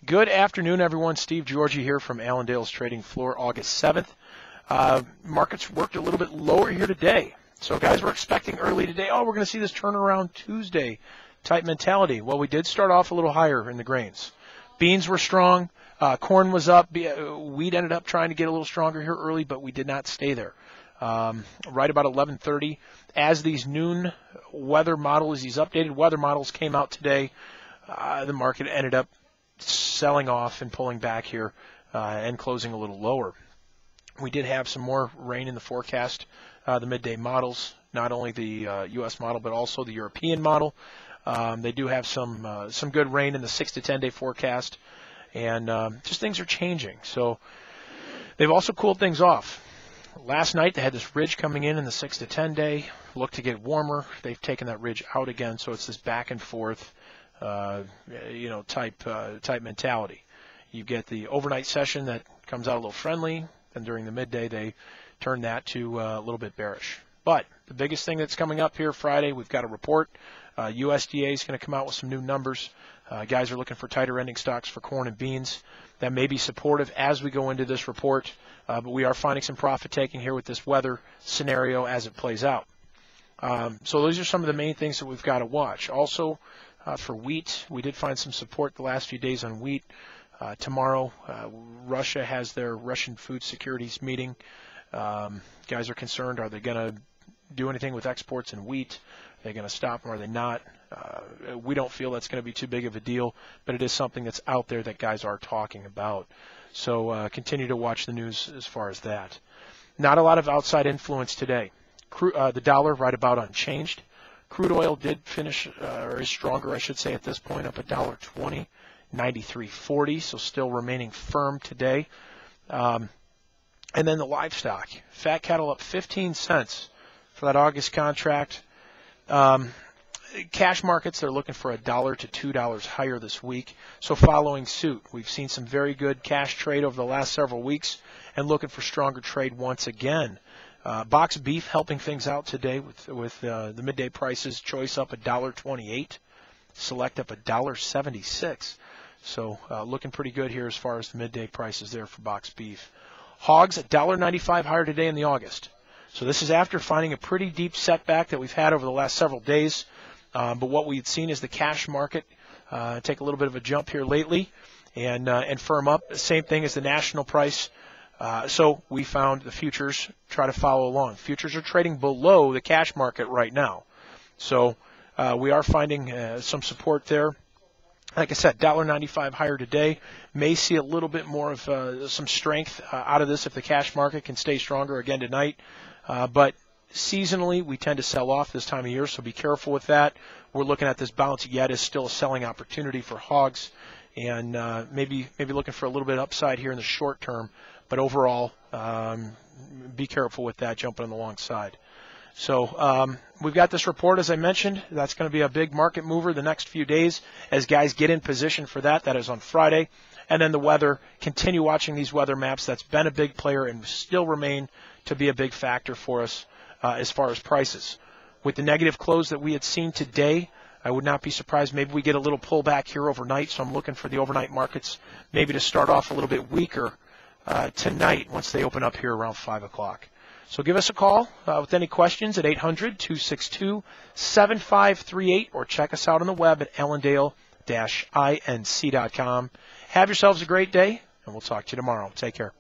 Good afternoon, everyone. Steve Georgie here from Allendale's trading floor, August 7th. Markets worked a little bit lower here today. So guys were expecting early today, we're going to see this turnaround Tuesday type mentality. Well, we did start off a little higher in the grains. Beans were strong. Corn was up. Wheat ended up trying to get a little stronger here early, but we did not stay there. Right about 11:30, as these noon weather models, these updated weather models came out today, the market ended up selling off and pulling back here and closing a little lower. We did have some more rain in the forecast, the midday models, not only the U.S. model but also the European model. They do have some good rain in the 6 to 10 day forecast, and just things are changing. So they've also cooled things off. Last night they had this ridge coming in the 6 to 10 day, looked to get warmer. They've taken that ridge out again, so it's this back and forth type mentality. You get the overnight session that comes out a little friendly, and during the midday they turn that to a little bit bearish. But the biggest thing that's coming up here Friday, we've got a report. USDA is going to come out with some new numbers. Guys are looking for tighter ending stocks for corn and beans. That may be supportive as we go into this report, but we are finding some profit taking here with this weather scenario as it plays out. So those are some of the main things that we've got to watch. Also, for wheat, we did find some support the last few days on wheat. Tomorrow, Russia has their Russian food securities meeting. Guys are concerned, are they going to do anything with exports in wheat? Are they going to stop them? Are they not? We don't feel that's going to be too big of a deal, but it is something that's out there that guys are talking about. So continue to watch the news as far as that. Not a lot of outside influence today. The dollar right about unchanged. Crude oil did finish, or is stronger, I should say, at this point, up $1.20, 93.40, so still remaining firm today. And then the livestock, fat cattle up 15 cents for that August contract. Cash markets, they're looking for $1 to $2 higher this week. So following suit, we've seen some very good cash trade over the last several weeks and looking for stronger trade once again. Box beef helping things out today with the midday prices. Choice up $1.28, select up $1.76. So looking pretty good here as far as the midday prices there for box beef. Hogs $1.95 higher today in the August. So this is after finding a pretty deep setback that we've had over the last several days. But what we've seen is the cash market take a little bit of a jump here lately and firm up. Same thing as the national price. So we found the futures try to follow along. Futures are trading below the cash market right now. So we are finding some support there. Like I said, $1.95 higher today. May see a little bit more of some strength out of this if the cash market can stay stronger again tonight. But seasonally, we tend to sell off this time of year, so be careful with that. We're looking at this bounce yet as still a selling opportunity for hogs, and maybe looking for a little bit of upside here in the short term. But overall, be careful with that jumping on the long side. So we've got this report, as I mentioned. That's going to be a big market mover the next few days as guys get in position for that. That is on Friday. And then the weather, continue watching these weather maps. That's been a big player and still remain to be a big factor for us as far as prices. With the negative close that we had seen today, I would not be surprised. Maybe we get a little pullback here overnight. So I'm looking for the overnight markets maybe to start off a little bit weaker tonight once they open up here around 5 o'clock. So give us a call with any questions at 800-262-7538 or check us out on the web at allendale-inc.com. Have yourselves a great day, and we'll talk to you tomorrow. Take care.